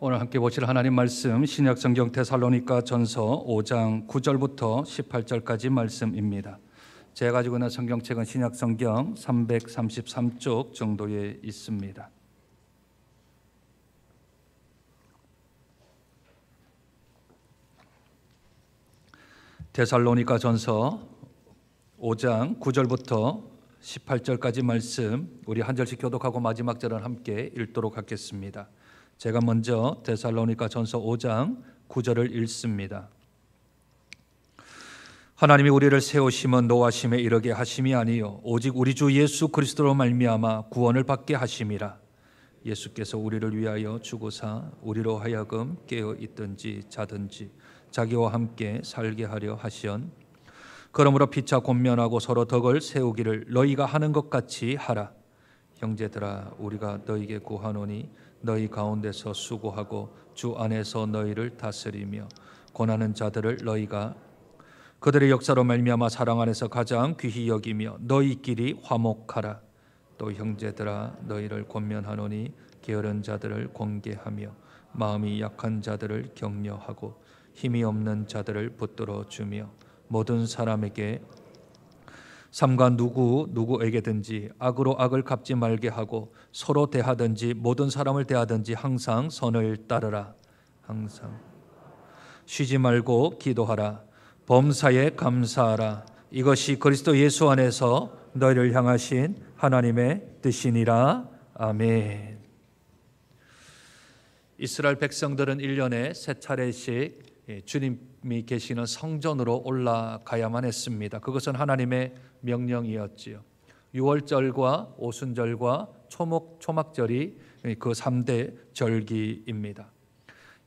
오늘 함께 보실 하나님 말씀 신약 성경 데살로니가 전서 5장 9절부터 18절까지 말씀입니다. 제가 가지고 있는 성경책은 신약 성경 333쪽 정도에 있습니다. 데살로니가 전서 5장 9절부터 18절까지 말씀, 우리 한 절씩 교독하고 마지막 절은 함께 읽도록 하겠습니다. 제가 먼저 데살로니가 전서 5장 9절을 읽습니다. 하나님이 우리를 세우심은 노하심에 이르게 하심이 아니요 오직 우리 주 예수 그리스도로 말미암아 구원을 받게 하심이라. 예수께서 우리를 위하여 죽으사 우리로 하여금 깨어 있든지 자든지 자기와 함께 살게 하려 하시온. 그러므로 피차 권면하고 서로 덕을 세우기를 너희가 하는 것 같이 하라. 형제들아, 우리가 너희에게 구하노니 너희 가운데서 수고하고 주 안에서 너희를 다스리며 고난하는 자들을 너희가 그들의 역사로 말미암아 사랑 안에서 가장 귀히 여기며 너희끼리 화목하라. 또 형제들아, 너희를 권면하노니 게으른 자들을 권계하며 마음이 약한 자들을 격려하고 힘이 없는 자들을 붙들어 주며 모든 사람에게 삼가 누구에게든지 악으로 악을 갚지 말게 하고 서로 대하든지 모든 사람을 대하든지 항상 선을 따르라. 항상 쉬지 말고 기도하라. 범사에 감사하라. 이것이 그리스도 예수 안에서 너희를 향하신 하나님의 뜻이니라. 아멘. 이스라엘 백성들은 1년에 3차례씩 주님이 계시는 성전으로 올라가야만 했습니다. 그것은 하나님의 명령이었지요. 유월절과 오순절과 초막절이 그 3대 절기입니다.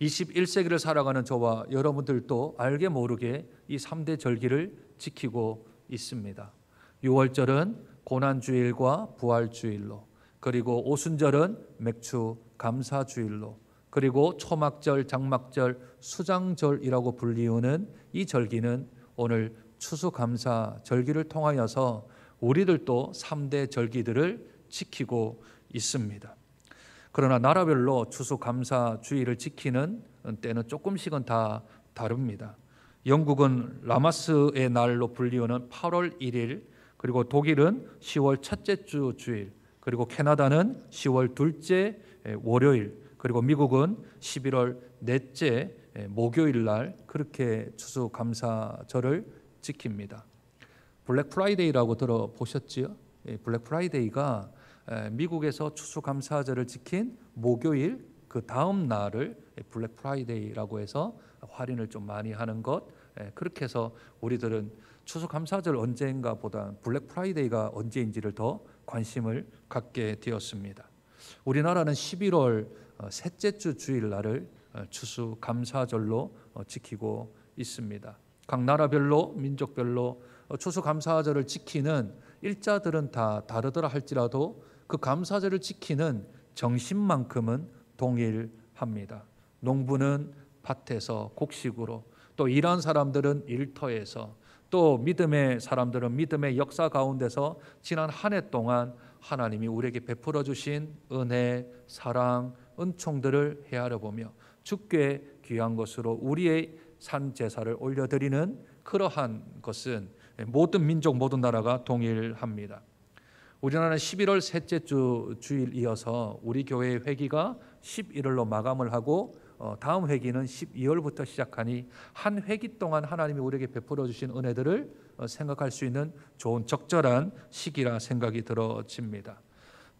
21세기를 살아가는 저와 여러분들도 알게 모르게 이 3대 절기를 지키고 있습니다. 유월절은 고난주일과 부활주일로, 그리고 오순절은 맥주 감사주일로, 그리고 초막절, 장막절, 수장절이라고 불리우는 이 절기는 오늘 추수감사 절기를 통하여서 우리들도 3대 절기들을 지키고 있습니다. 그러나 나라별로 추수감사 주일을 지키는 때는 조금씩은 다 다릅니다. 영국은 라마스의 날로 불리우는 8월 1일, 그리고 독일은 10월 첫째 주 주일, 그리고 캐나다는 10월 둘째 월요일, 그리고 미국은 11월 넷째 목요일 날 그렇게 추수감사절을 지킵니다. 블랙 프라이데이라고 들어보셨지요? 블랙 프라이데이가 미국에서 추수감사절을 지킨 목요일 그 다음 날을 블랙 프라이데이라고 해서 할인을 좀 많이 하는 것, 그렇게 해서 우리들은 추수감사절 언제인가 보다 블랙 프라이데이가 언제인지를 더 관심을 갖게 되었습니다. 우리나라는 11월 셋째 주 주일날을 추수감사절로 지키고 있습니다. 각 나라별로 민족별로 추수감사절을 지키는 일자들은 다 다르더라 할지라도 그 감사절을 지키는 정신만큼은 동일합니다. 농부는 밭에서 곡식으로, 또 일한 사람들은 일터에서, 또 믿음의 사람들은 믿음의 역사 가운데서 지난 한 해 동안 하나님이 우리에게 베풀어 주신 은혜, 사랑, 은총들을 헤아려 보며 주께 귀한 것으로 우리의 산 제사를 올려드리는 그러한 것은 모든 민족, 모든 나라가 동일합니다. 우리나라는 11월 셋째 주 주일 이어서 우리 교회의 회기가 11월로 마감을 하고 다음 회기는 12월부터 시작하니 한 회기 동안 하나님이 우리에게 베풀어 주신 은혜들을 생각할 수 있는 좋은 적절한 시기라 생각이 들어집니다.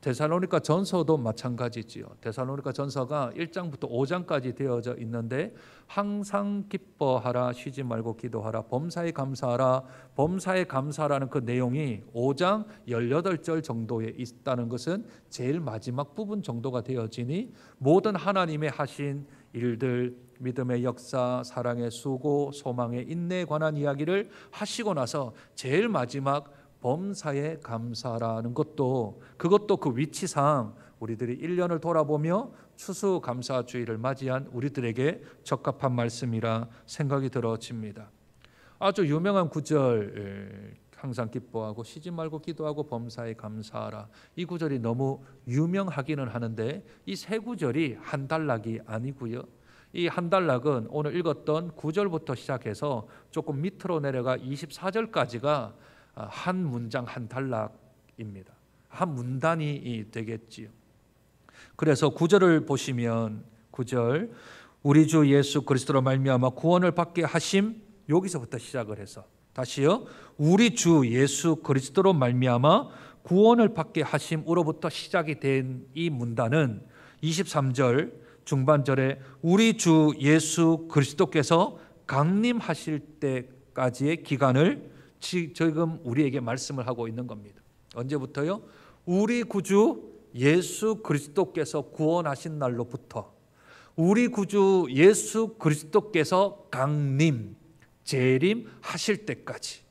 데살로니가 전서도 마찬가지지요. 데살로니가 전서가 1장부터 5장까지 되어져 있는데 항상 기뻐하라, 쉬지 말고 기도하라, 범사에 감사하라. 범사에 감사라는 그 내용이 5장 18절 정도에 있다는 것은 제일 마지막 부분 정도가 되어지니 모든 하나님의 하신 일들, 믿음의 역사, 사랑의 수고, 소망의 인내에 관한 이야기를 하시고 나서 제일 마지막 범사에 감사라는 것도, 그것도 그 위치상 우리들이 1년을 돌아보며 추수감사주의를 맞이한 우리들에게 적합한 말씀이라 생각이 들어집니다. 아주 유명한 구절 항상 기뻐하고 쉬지 말고 기도하고 범사에 감사하라. 이 구절이 너무 유명하기는 하는데 이 세 구절이 한 단락이 아니고요. 이 한 단락은 오늘 읽었던 9절부터 시작해서 조금 밑으로 내려가 24절까지가 한 문장 한 단락입니다. 한 문단이 되겠지요. 그래서 9절을 보시면 9절 우리 주 예수 그리스도로 말미암아 구원을 받게 하심, 여기서부터 시작을 해서 다시요. 우리 주 예수 그리스도로 말미암아 구원을 받게 하심으로부터 시작이 된 이 문단은 23절 중반절에 우리 주 예수 그리스도께서 강림하실 때까지의 기간을 지금 우리에게 말씀을 하고 있는 겁니다. 언제부터요? 우리 구주 예수 그리스도께서 구원하신 날로부터 우리 구주 예수 그리스도께서 강림, 재림하실 때까지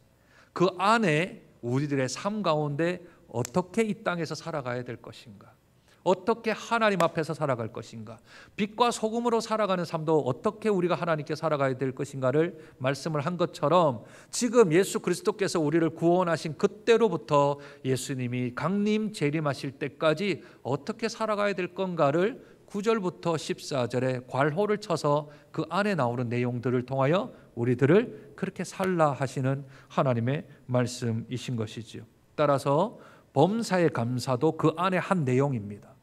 그 안에 우리들의 삶 가운데 어떻게 이 땅에서 살아가야 될 것인가, 어떻게 하나님 앞에서 살아갈 것인가, 빛과 소금으로 살아가는 삶도 어떻게 우리가 하나님께 살아가야 될 것인가를 말씀을 한 것처럼 지금 예수 그리스도께서 우리를 구원하신 그때로부터 예수님이 강림 재림하실 때까지 어떻게 살아가야 될 건가를 9절부터 14절에 괄호를 쳐서 그 안에 나오는 내용들을 통하여 우리들을 그렇게 살라 하시는 하나님의 말씀이신 것이지요. 따라서 범사의 감사도 그 안에 한 내용입니다.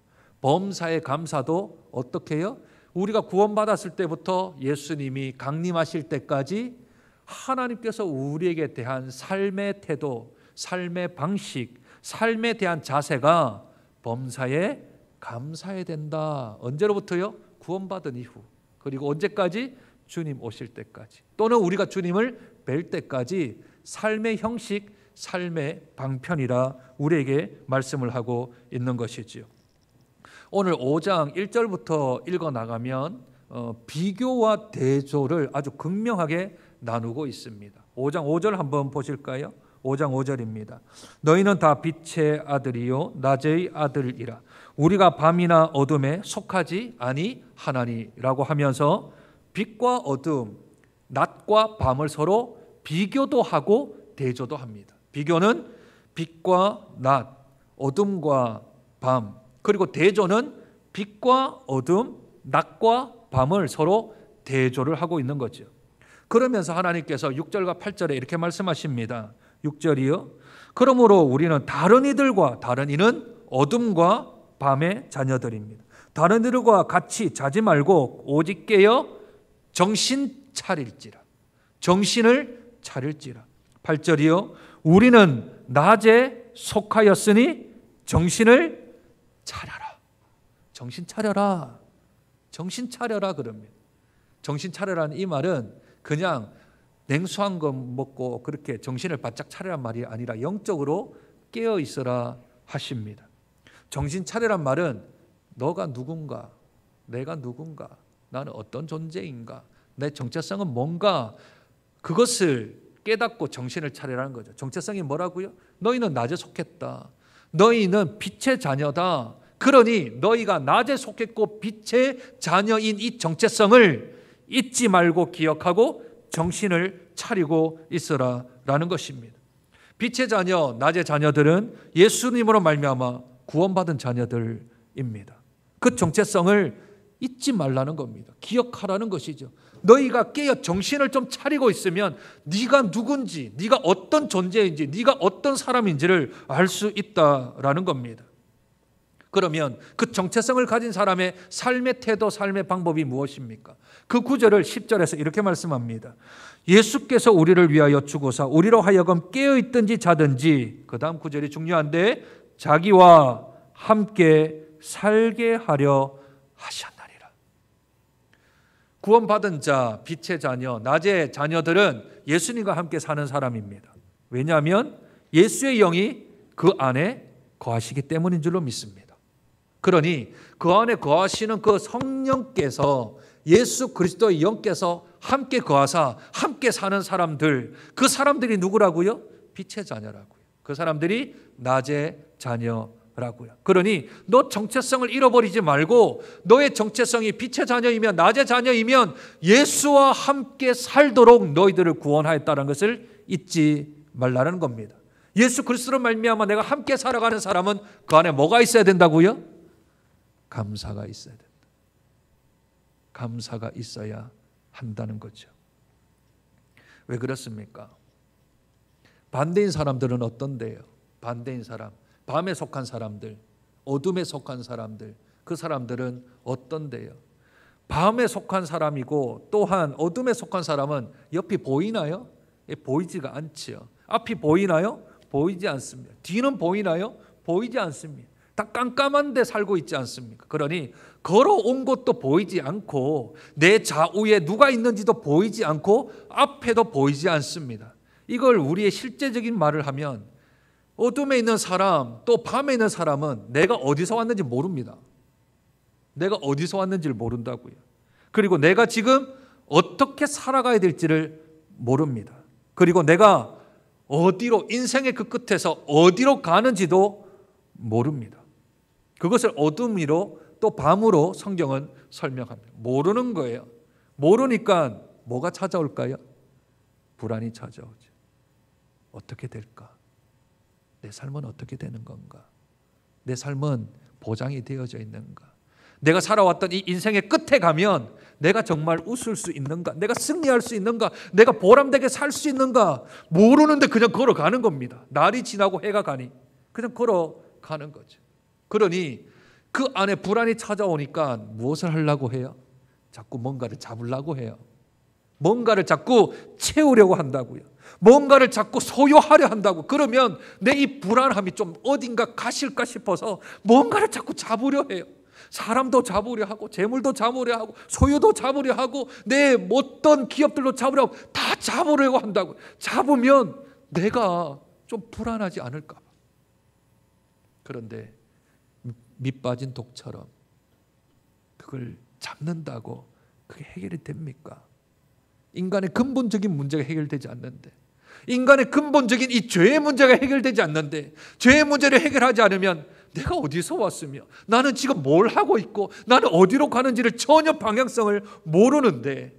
범사의 감사도 어떻게 해요? 우리가 구원받았을 때부터 예수님이 강림하실 때까지 하나님께서 우리에게 대한 삶의 태도, 삶의 방식, 삶에 대한 자세가 범사에 감사해야 된다. 언제로부터요? 구원받은 이후. 그리고 언제까지? 주님 오실 때까지. 또는 우리가 주님을 뵐 때까지 삶의 형식, 삶의 방편이라 우리에게 말씀을 하고 있는 것이지요. 오늘 5장 1절부터 읽어나가면 비교와 대조를 아주 극명하게 나누고 있습니다. 5장 5절 한번 보실까요? 5장 5절입니다. 너희는 다 빛의 아들이요 낮의 아들이라. 우리가 밤이나 어둠에 속하지 아니하나니라고 하면서 빛과 어둠, 낮과 밤을 서로 비교도 하고 대조도 합니다. 비교는 빛과 낮, 어둠과 밤, 그리고 대조는 빛과 어둠, 낮과 밤을 서로 대조를 하고 있는 거죠. 그러면서 하나님께서 6절과 8절에 이렇게 말씀하십니다. 6절이요. 그러므로 우리는 다른 이들과, 다른 이는 어둠과 밤의 자녀들입니다. 다른 이들과 같이 자지 말고 오직 깨어 정신 차릴지라. 정신을 차릴지라. 8절이요. 우리는 낮에 속하였으니 정신을 차려라. 정신 차려라. 정신 차려라 그럽니다. 정신 차려라는 이 말은 그냥 냉수한 거 먹고 그렇게 정신을 바짝 차려란 말이 아니라 영적으로 깨어 있어라 하십니다. 정신 차려란 말은 너가 누군가, 내가 누군가, 나는 어떤 존재인가, 내 정체성은 뭔가, 그것을 깨닫고 정신을 차리라는 거죠. 정체성이 뭐라고요? 너희는 낮에 속했다. 너희는 빛의 자녀다. 그러니 너희가 낮에 속했고 빛의 자녀인 이 정체성을 잊지 말고 기억하고 정신을 차리고 있어라 라는 것입니다. 빛의 자녀, 낮의 자녀들은 예수님으로 말미암아 구원받은 자녀들입니다. 그 정체성을 잊지 말라는 겁니다. 기억하라는 것이죠. 너희가 깨어 정신을 좀 차리고 있으면 네가 누군지, 네가 어떤 존재인지, 네가 어떤 사람인지를 알 수 있다라는 겁니다. 그러면 그 정체성을 가진 사람의 삶의 태도, 삶의 방법이 무엇입니까? 그 구절을 10절에서 이렇게 말씀합니다. 예수께서 우리를 위하여 죽으사 우리로 하여금 깨어있든지 자든지, 그 다음 구절이 중요한데, 자기와 함께 살게 하려 하셨나니라. 구원받은 자, 빛의 자녀, 낮의 자녀들은 예수님과 함께 사는 사람입니다. 왜냐하면 예수의 영이 그 안에 거하시기 때문인 줄로 믿습니다. 그러니 그 안에 거하시는 그 성령께서, 예수 그리스도의 영께서 함께 거하사 함께 사는 사람들, 그 사람들이 누구라고요? 빛의 자녀라고요. 그 사람들이 낮의 자녀라고요. 그러니 너 정체성을 잃어버리지 말고, 너의 정체성이 빛의 자녀이면, 낮의 자녀이면 예수와 함께 살도록 너희들을 구원하였다는 것을 잊지 말라는 겁니다. 예수 그리스도로 말미암아 내가 함께 살아가는 사람은 그 안에 뭐가 있어야 된다고요? 감사가 있어야 된다. 감사가 있어야 한다는 거죠. 왜 그렇습니까? 반대인 사람들은 어떤데요? 반대인 사람, 밤에 속한 사람들, 어둠에 속한 사람들, 그 사람들은 어떤데요? 밤에 속한 사람이고 또한 어둠에 속한 사람은 옆이 보이나요? 보이지가 않지요. 앞이 보이나요? 보이지 않습니다. 뒤는 보이나요? 보이지 않습니다. 다 깜깜한데 살고 있지 않습니까? 그러니 걸어온 것도 보이지 않고 내 좌우에 누가 있는지도 보이지 않고 앞에도 보이지 않습니다. 이걸 우리의 실제적인 말을 하면 어둠에 있는 사람 또 밤에 있는 사람은 내가 어디서 왔는지 모릅니다. 내가 어디서 왔는지를 모른다고요. 그리고 내가 지금 어떻게 살아가야 될지를 모릅니다. 그리고 내가 어디로 인생의 그 끝에서 어디로 가는지도 모릅니다. 그것을 어둠으로 또 밤으로 성경은 설명합니다. 모르는 거예요. 모르니까 뭐가 찾아올까요? 불안이 찾아오죠. 어떻게 될까? 내 삶은 어떻게 되는 건가? 내 삶은 보장이 되어져 있는가? 내가 살아왔던 이 인생의 끝에 가면 내가 정말 웃을 수 있는가? 내가 승리할 수 있는가? 내가 보람되게 살 수 있는가? 모르는데 그냥 걸어가는 겁니다. 날이 지나고 해가 가니 그냥 걸어가는 거죠. 그러니 그 안에 불안이 찾아오니까 무엇을 하려고 해요? 자꾸 뭔가를 잡으려고 해요. 뭔가를 자꾸 채우려고 한다고요. 뭔가를 자꾸 소유하려 한다고. 그러면 내 이 불안함이 좀 어딘가 가실까 싶어서 뭔가를 자꾸 잡으려 해요. 사람도 잡으려 하고 재물도 잡으려 하고 소유도 잡으려 하고 내 어떤 기업들도 잡으려 하고 다 잡으려고 한다고. 잡으면 내가 좀 불안하지 않을까 봐. 그런데 밑 빠진 독처럼 그걸 잡는다고 그게 해결이 됩니까? 인간의 근본적인 문제가 해결되지 않는데, 인간의 근본적인 이 죄의 문제가 해결되지 않는데, 죄의 문제를 해결하지 않으면 내가 어디서 왔으며 나는 지금 뭘 하고 있고 나는 어디로 가는지를 전혀 방향성을 모르는데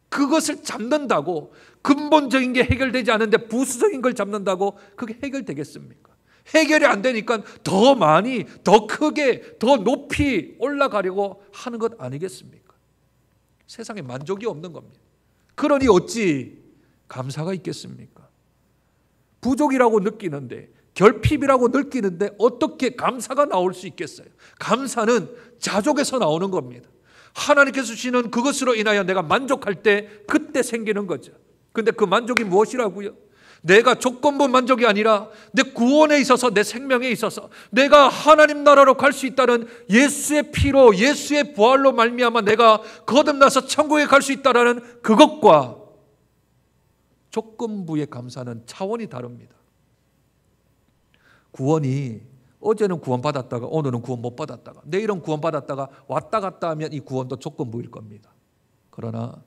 그것을 잡는다고, 근본적인 게 해결되지 않는데 부수적인 걸 잡는다고 그게 해결되겠습니까? 해결이 안 되니까 더 많이, 더 크게, 더 높이 올라가려고 하는 것 아니겠습니까? 세상에 만족이 없는 겁니다. 그러니 어찌 감사가 있겠습니까? 부족이라고 느끼는데, 결핍이라고 느끼는데 어떻게 감사가 나올 수 있겠어요? 감사는 자족에서 나오는 겁니다. 하나님께서 주시는 그것으로 인하여 내가 만족할 때 그때 생기는 거죠. 근데 그 만족이 무엇이라고요? 내가 조건부 만족이 아니라 내 구원에 있어서, 내 생명에 있어서 내가 하나님 나라로 갈 수 있다는 예수의 피로, 예수의 부활로 말미암아 내가 거듭나서 천국에 갈 수 있다는 그것과 조건부의 감사는 차원이 다릅니다. 구원이 어제는 구원 받았다가 오늘은 구원 못 받았다가 내일은 구원 받았다가 왔다 갔다 하면 이 구원도 조건부일 겁니다. 그러나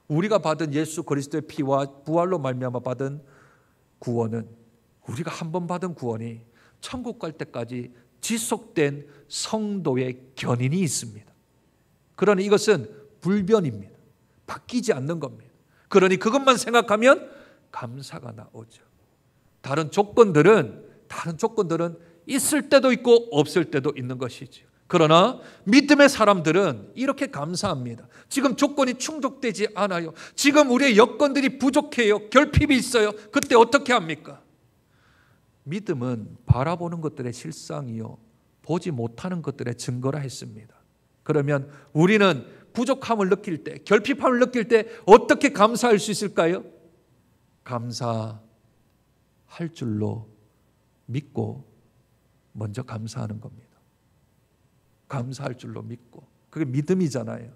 우리가 받은 예수 그리스도의 피와 부활로 말미암아 받은 구원은, 우리가 한 번 받은 구원이 천국 갈 때까지 지속된 성도의 견인이 있습니다. 그러니 이것은 불변입니다. 바뀌지 않는 겁니다. 그러니 그것만 생각하면 감사가 나오죠. 다른 조건들은 있을 때도 있고 없을 때도 있는 것이죠. 그러나 믿음의 사람들은 이렇게 감사합니다. 지금 조건이 충족되지 않아요. 지금 우리의 여건들이 부족해요. 결핍이 있어요. 그때 어떻게 합니까? 믿음은 바라보는 것들의 실상이요, 보지 못하는 것들의 증거라 했습니다. 그러면 우리는 부족함을 느낄 때, 결핍함을 느낄 때 어떻게 감사할 수 있을까요? 감사할 줄로 믿고 먼저 감사하는 겁니다. 감사할 줄로 믿고, 그게 믿음이잖아요.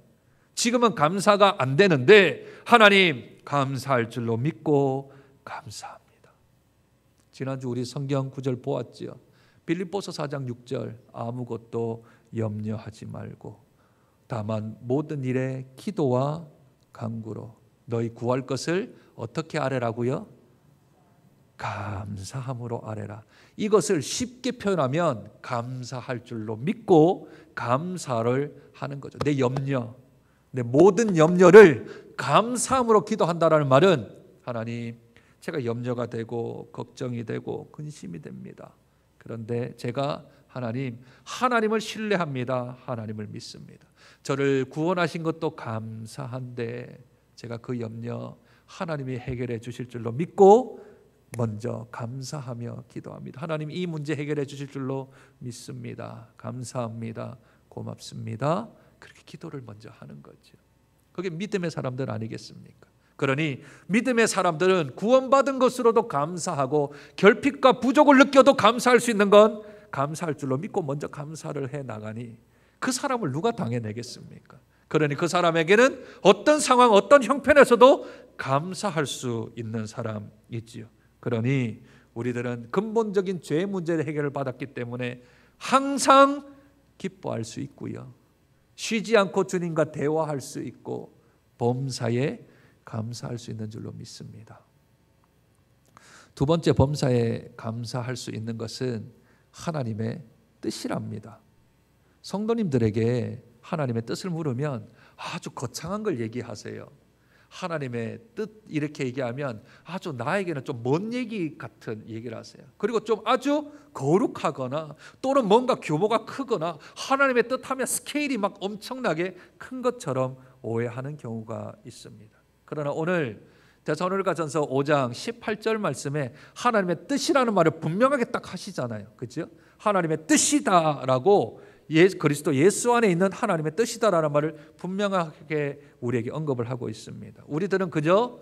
지금은 감사가 안 되는데 하나님 감사할 줄로 믿고 감사합니다. 지난주 우리 성경 구절 보았지요. 빌립보서 4장 6절, 아무것도 염려하지 말고 다만 모든 일에 기도와 간구로 너희 구할 것을 어떻게 아뢰라고요? 감사함으로 아뢰라. 이것을 쉽게 표현하면 감사할 줄로 믿고 감사를 하는 거죠. 내 염려, 내 모든 염려를 감사함으로 기도한다라는 말은, 하나님 제가 염려가 되고 걱정이 되고 근심이 됩니다. 그런데 제가 하나님을 신뢰합니다. 하나님을 믿습니다. 저를 구원하신 것도 감사한데 제가 그 염려 하나님이 해결해 주실 줄로 믿고 먼저 감사하며 기도합니다. 하나님 이 문제 해결해 주실 줄로 믿습니다. 감사합니다. 고맙습니다. 그렇게 기도를 먼저 하는 거죠. 그게 믿음의 사람들 아니겠습니까? 그러니 믿음의 사람들은 구원받은 것으로도 감사하고 결핍과 부족을 느껴도 감사할 수 있는 건 감사할 줄로 믿고 먼저 감사를 해 나가니 그 사람을 누가 당해내겠습니까? 그러니 그 사람에게는 어떤 상황, 어떤 형편에서도 감사할 수 있는 사람이지요. 그러니 우리들은 근본적인 죄 문제를 해결을 받았기 때문에 항상 기뻐할 수 있고요. 쉬지 않고 주님과 대화할 수 있고 범사에 감사할 수 있는 줄로 믿습니다. 두 번째 범사에 감사할 수 있는 것은 하나님의 뜻이랍니다. 성도님들에게 하나님의 뜻을 물으면 아주 거창한 걸 얘기하세요. 하나님의 뜻 이렇게 얘기하면 아주 나에게는 좀 먼 얘기 같은 얘기를 하세요. 그리고 좀 아주 거룩하거나 또는 뭔가 규모가 크거나 하나님의 뜻하면 스케일이 막 엄청나게 큰 것처럼 오해하는 경우가 있습니다. 그러나 오늘 데살로니가전서 5장 18절 말씀에 하나님의 뜻이라는 말을 분명하게 딱 하시잖아요. 그렇죠? 하나님의 뜻이다라고 그리스도 예수 안에 있는 하나님의 뜻이다라는 말을 분명하게 우리에게 언급을 하고 있습니다. 우리들은 그저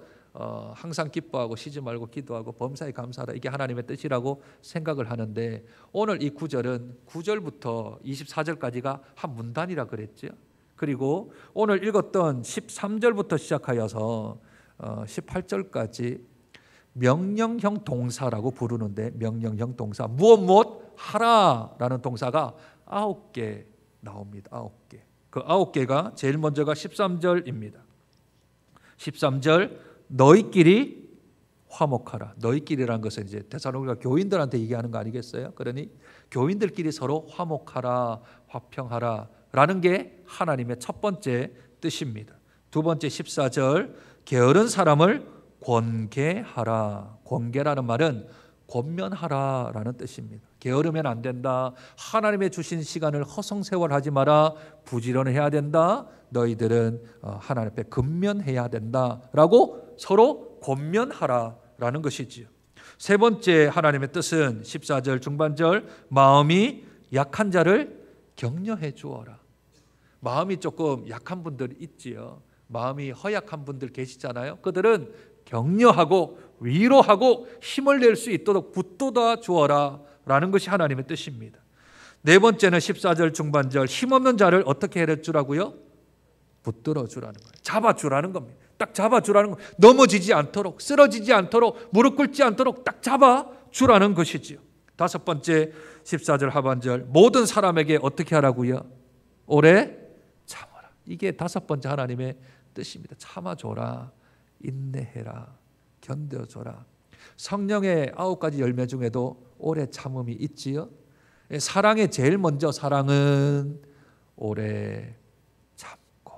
항상 기뻐하고 쉬지 말고 기도하고 범사에 감사하라 이게 하나님의 뜻이라고 생각을 하는데 오늘 이 구절은 9절부터 24절까지가 한 문단이라 그랬죠. 그리고 오늘 읽었던 13절부터 시작하여서 18절까지 명령형 동사라고 부르는데 명령형 동사 무엇 하라라는 동사가 9개 나옵니다. 9개. 그 9개가 제일 먼저가 13절입니다. 13절 너희끼리 화목하라. 너희끼리라는 것은 이제 데살로니가 교인들한테 얘기하는 거 아니겠어요? 그러니 교인들끼리 서로 화목하라, 화평하라 라는 게 하나님의 첫 번째 뜻입니다. 두 번째 14절 게으른 사람을 권계하라. 권계라는 말은 권면하라라는 뜻입니다. 게으르면 안 된다. 하나님의 주신 시간을 허송세월하지 마라. 부지런해야 된다. 너희들은 하나님 앞에 근면해야 된다라고 서로 권면하라라는 것이지요. 세 번째 하나님의 뜻은 14절 중반절 마음이 약한 자를 격려해 주어라. 마음이 조금 약한 분들 있지요. 마음이 허약한 분들 계시잖아요. 그들은 격려하고 위로하고 힘을 낼 수 있도록 붙돋아 주어라 라는 것이 하나님의 뜻입니다. 네 번째는 14절 중반절 힘없는 자를 어떻게 해줄 주라고요? 붙들어 주라는 거예요. 잡아주라는 겁니다. 딱 잡아주라는 거. 넘어지지 않도록 쓰러지지 않도록 무릎 꿇지 않도록 딱 잡아주라는 것이지요. 다섯 번째 14절 하반절 모든 사람에게 어떻게 하라고요? 오래 참아라. 이게 다섯 번째 하나님의 뜻입니다. 참아줘라. 인내해라. 견뎌줘라. 성령의 9가지 열매 중에도 오래 참음이 있지요. 사랑의 제일 먼저 사랑은 오래 참고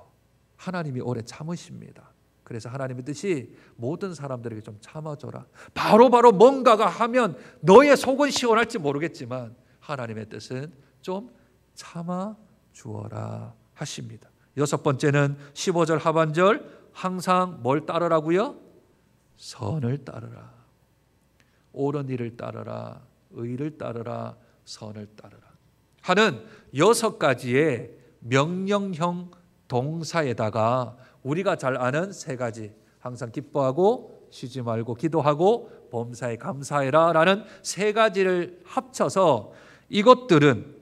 하나님이 오래 참으십니다. 그래서 하나님의 뜻이 모든 사람들에게 좀 참아줘라. 바로바로 뭔가가 하면 너의 속은 시원할지 모르겠지만 하나님의 뜻은 좀 참아주어라 하십니다. 여섯 번째는 15절 하반절 항상 뭘 따르라고요? 선을 따르라. 옳은 일을 따르라. 의를 따르라. 선을 따르라 하는 6가지의 명령형 동사에다가 우리가 잘 아는 3가지 항상 기뻐하고 쉬지 말고 기도하고 범사에 감사해라 라는 3가지를 합쳐서 이것은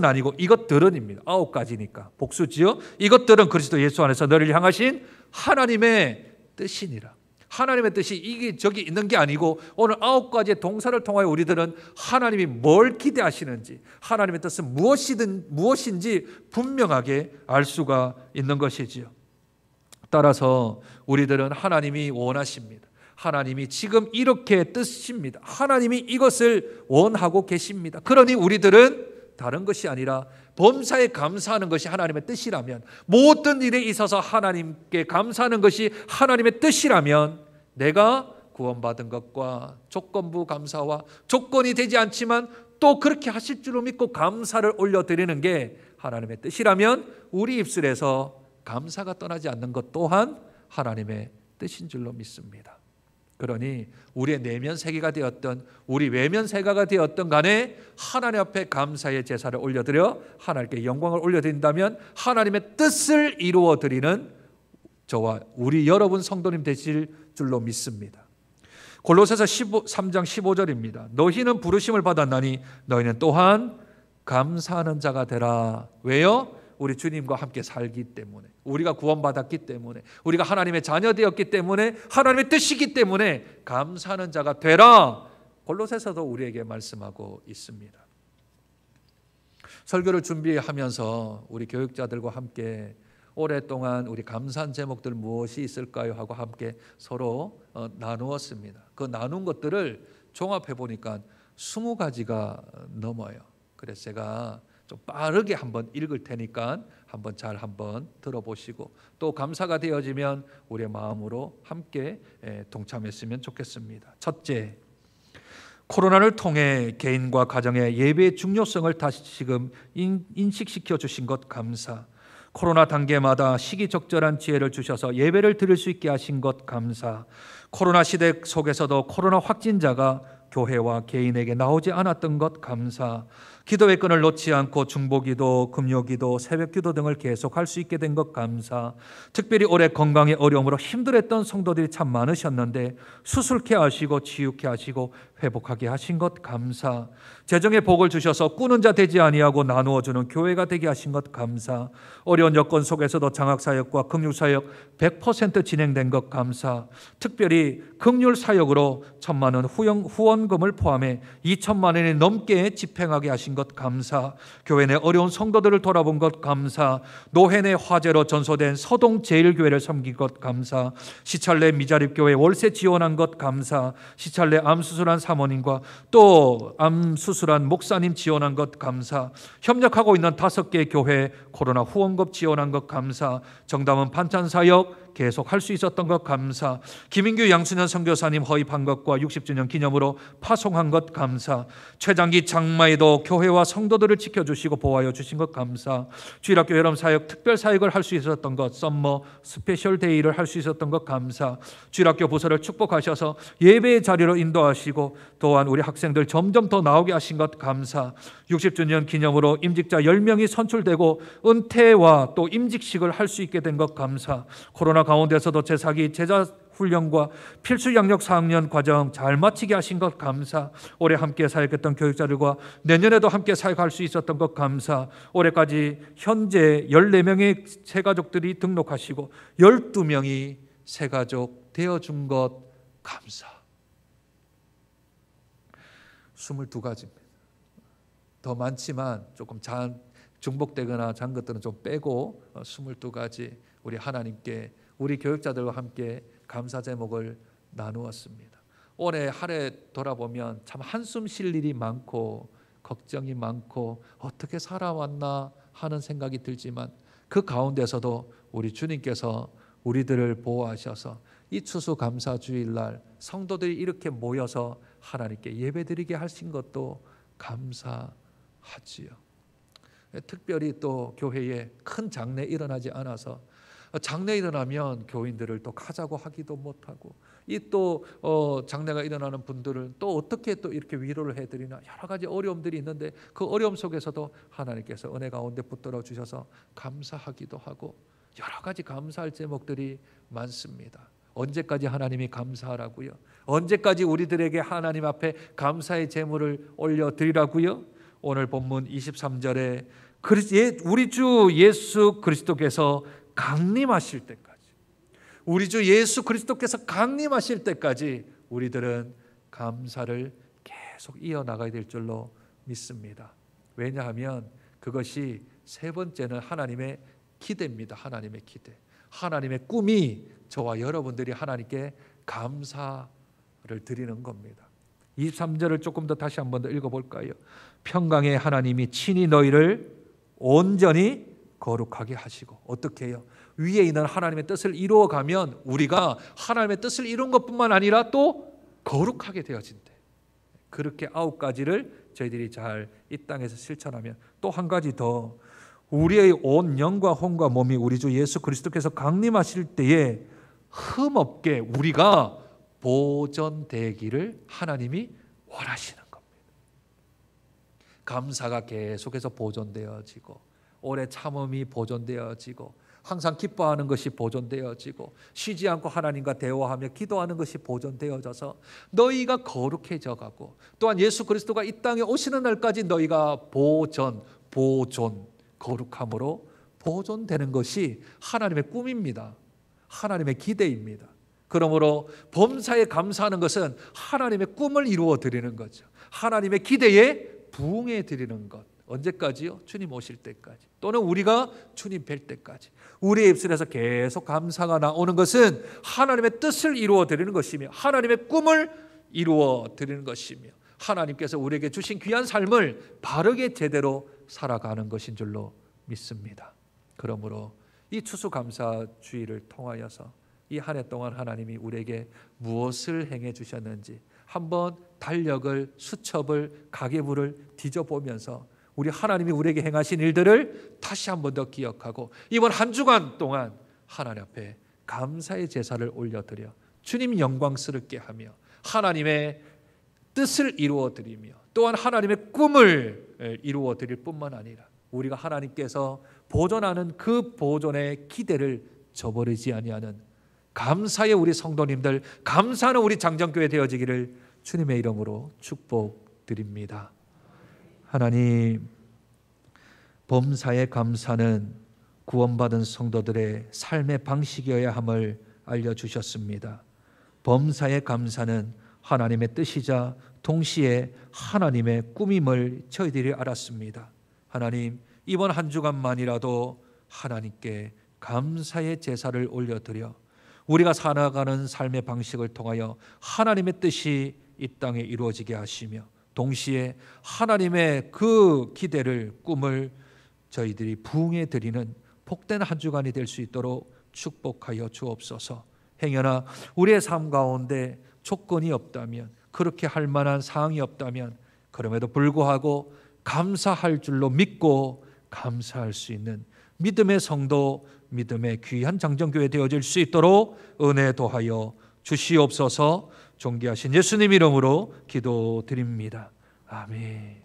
아니고 이것들은입니다. 9가지니까 복수지요. 이것들은 그리스도 예수 안에서 너를 향하신 하나님의 뜻이니라. 하나님의 뜻이 이게 저기 있는 게 아니고 오늘 9가지의 동사를 통하여 우리들은 하나님이 뭘 기대하시는지 하나님의 뜻은 무엇인지 분명하게 알 수가 있는 것이지요. 따라서 우리들은 하나님이 원하십니다. 하나님이 지금 이렇게 뜻입니다. 하나님이 이것을 원하고 계십니다. 그러니 우리들은 다른 것이 아니라 범사에 감사하는 것이 하나님의 뜻이라면, 모든 일에 있어서 하나님께 감사하는 것이 하나님의 뜻이라면 내가 구원받은 것과 조건부 감사와 조건이 되지 않지만 또 그렇게 하실 줄로 믿고 감사를 올려드리는 게 하나님의 뜻이라면 우리 입술에서 감사가 떠나지 않는 것 또한 하나님의 뜻인 줄로 믿습니다. 그러니 우리의 내면 세계가 되었던 우리 외면 세계가 되었던 간에 하나님 앞에 감사의 제사를 올려드려 하나님께 영광을 올려드린다면 하나님의 뜻을 이루어드리는 저와 우리 여러분 성도님 되실 줄로 믿습니다. 골로새서 3장 15절입니다. 너희는 부르심을 받았나니 너희는 또한 감사하는 자가 되라. 왜요? 우리 주님과 함께 살기 때문에, 우리가 구원받았기 때문에, 우리가 하나님의 자녀 되었기 때문에, 하나님의 뜻이기 때문에 감사하는 자가 되라. 골로새서도 우리에게 말씀하고 있습니다. 설교를 준비하면서 우리 교육자들과 함께 오랫동안 우리 감사한 제목들 무엇이 있을까요? 하고 함께 서로 나누었습니다. 그 나눈 것들을 종합해 보니까 20가지가 넘어요. 그래서 제가 좀 빠르게 한번 읽을 테니까 한번 들어보시고 또 감사가 되어지면 우리의 마음으로 함께 동참했으면 좋겠습니다. 첫째, 코로나를 통해 개인과 가정의 예배의 중요성을 다시금 인식시켜 주신 것 감사. 코로나 단계마다 시기적절한 지혜를 주셔서 예배를 드릴 수 있게 하신 것 감사. 코로나 시대 속에서도 코로나 확진자가 교회와 개인에게 나오지 않았던 것 감사. 기도의 끈을 놓지 않고 중보기도, 금요기도, 새벽기도 등을 계속할 수 있게 된 것 감사. 특별히 올해 건강의 어려움으로 힘들었던 성도들이 참 많으셨는데 수술케 하시고 치유케 하시고 회복하게 하신 것 감사. 재정의 복을 주셔서 꾸는 자 되지 아니하고 나누어 주는 교회가 되게 하신 것 감사. 어려운 여건 속에서도 장학사역과 긍휼사역 100% 진행된 것 감사. 특별히 긍휼사역으로 1,000만 원 후원금을 포함해 2,000만 원이 넘게 집행하게 하신 것 감사. 교회 내 어려운 성도들을 돌아본 것 감사. 노회 내 화재로 전소된 서동제일교회를 섬긴 것 감사. 시찰내 미자립교회 월세 지원한 것 감사. 시찰내 암수술한 사모님과 또 암수술한 목사님 지원한 것 감사. 협력하고 있는 5개 교회 코로나 후원금 지원한 것 감사. 정담은 반찬사역 계속 할 수 있었던 것 감사. 김인규 양순현 선교사님 허입한 것과 60주년 기념으로 파송한 것 감사. 최장기 장마에도 교회와 성도들을 지켜주시고 보호하여 주신 것 감사. 주일학교 여름사역 특별사역을 할 수 있었던 것, 썸머 스페셜 데이를 할 수 있었던 것 감사. 주일학교 부서를 축복하셔서 예배의 자리로 인도하시고 또한 우리 학생들 점점 더 나오게 하신 것 감사. 60주년 기념으로 임직자 10명이 선출되고 은퇴와 또 임직식을 할 수 있게 된 것 감사. 코로나 가운데서도 제사기 제자 훈련과 필수 양력 4학년 과정 잘 마치게 하신 것 감사. 올해 함께 사역했던 교육자들과 내년에도 함께 사역할 수 있었던 것 감사. 올해까지 현재 14명의 새가족들이 등록하시고 12명이 새가족 되어준 것 감사. 22가지입니다. 더 많지만 조금 중복되거나 잔 것들은 좀 빼고 22가지 우리 하나님께 우리 교육자들과 함께 감사 제목을 나누었습니다. 올해 한 해 돌아보면 참 한숨 쉴 일이 많고 걱정이 많고 어떻게 살아왔나 하는 생각이 들지만 그 가운데서도 우리 주님께서 우리들을 보호하셔서 이 추수감사주일날 성도들이 이렇게 모여서 하나님께 예배드리게 하신 것도 감사하지요. 특별히 또 교회에 큰 장례 일어나지 않아서 장례 일어나면 교인들을 또 가자고 하기도 못하고 이 또 장례가 일어나는 분들은 또 어떻게 또 이렇게 위로를 해드리나 여러 가지 어려움들이 있는데 그 어려움 속에서도 하나님께서 은혜 가운데 붙들어 주셔서 감사하기도 하고 여러 가지 감사할 제목들이 많습니다. 언제까지 하나님이 감사하라고요? 언제까지 우리들에게 하나님 앞에 감사의 제물을 올려드리라고요? 오늘 본문 23절에 우리 주 예수 그리스도께서 강림하실 때까지, 우리 주 예수 그리스도께서 강림하실 때까지 우리들은 감사를 계속 이어나가야 될 줄로 믿습니다. 왜냐하면 그것이 세 번째는 하나님의 기대입니다. 하나님의 기대, 하나님의 꿈이 저와 여러분들이 하나님께 감사를 드리는 겁니다. 23절을 조금 더 다시 한번 더 읽어볼까요? 평강의 하나님이 친히 너희를 온전히 거룩하게 하시고, 어떻게 해요? 위에 있는 하나님의 뜻을 이루어가면 우리가 하나님의 뜻을 이룬 것뿐만 아니라 또 거룩하게 되어진대. 그렇게 9가지를 저희들이 잘 이 땅에서 실천하면, 또 한 가지 더, 우리의 온 영과 혼과 몸이 우리 주 예수 그리스도께서 강림하실 때에 흠없게 우리가 보존되기를 하나님이 원하시는 겁니다. 감사가 계속해서 보존되어지고, 오래 참음이 보존되어지고, 항상 기뻐하는 것이 보존되어지고, 쉬지 않고 하나님과 대화하며 기도하는 것이 보존되어져서 너희가 거룩해져 가고, 또한 예수 그리스도가 이 땅에 오시는 날까지 너희가 보존, 거룩함으로 보존되는 것이 하나님의 꿈입니다. 하나님의 기대입니다. 그러므로 범사에 감사하는 것은 하나님의 꿈을 이루어 드리는 거죠. 하나님의 기대에 부응해 드리는 것. 언제까지요? 주님 오실 때까지, 또는 우리가 주님 뵐 때까지 우리의 입술에서 계속 감사가 나오는 것은 하나님의 뜻을 이루어 드리는 것이며, 하나님의 꿈을 이루어 드리는 것이며, 하나님께서 우리에게 주신 귀한 삶을 바르게 제대로 살아가는 것인 줄로 믿습니다. 그러므로 이 추수감사주의를 통하여서 이 한 해 동안 하나님이 우리에게 무엇을 행해 주셨는지 한번 달력을, 수첩을, 가계부를 뒤져보면서 우리 하나님이 우리에게 행하신 일들을 다시 한번 더 기억하고, 이번 한 주간 동안 하나님 앞에 감사의 제사를 올려드려 주님 영광스럽게 하며 하나님의 뜻을 이루어 드리며, 또한 하나님의 꿈을 이루어 드릴 뿐만 아니라 우리가 하나님께서 보존하는 그 보존의 기대를 저버리지 아니하는 감사의 우리 성도님들, 감사하는 우리 장정교회 되어지기를 주님의 이름으로 축복드립니다. 하나님, 범사의 감사는 구원받은 성도들의 삶의 방식이어야 함을 알려주셨습니다. 범사의 감사는 하나님의 뜻이자 동시에 하나님의 꿈임을 저희들이 알았습니다. 하나님, 이번 한 주간만이라도 하나님께 감사의 제사를 올려드려 우리가 살아가는 삶의 방식을 통하여 하나님의 뜻이 이 땅에 이루어지게 하시며, 동시에 하나님의 그 기대를, 꿈을 저희들이 부응해 드리는 복된 한 주간이 될 수 있도록 축복하여 주옵소서. 행여나 우리의 삶 가운데 조건이 없다면, 그렇게 할 만한 사항이 없다면, 그럼에도 불구하고 감사할 줄로 믿고 감사할 수 있는 믿음의 성도, 믿음의 귀한 장정교회 되어질 수 있도록 은혜 도하여 주시옵소서. 존귀하신 예수님 이름으로 기도드립니다. 아멘.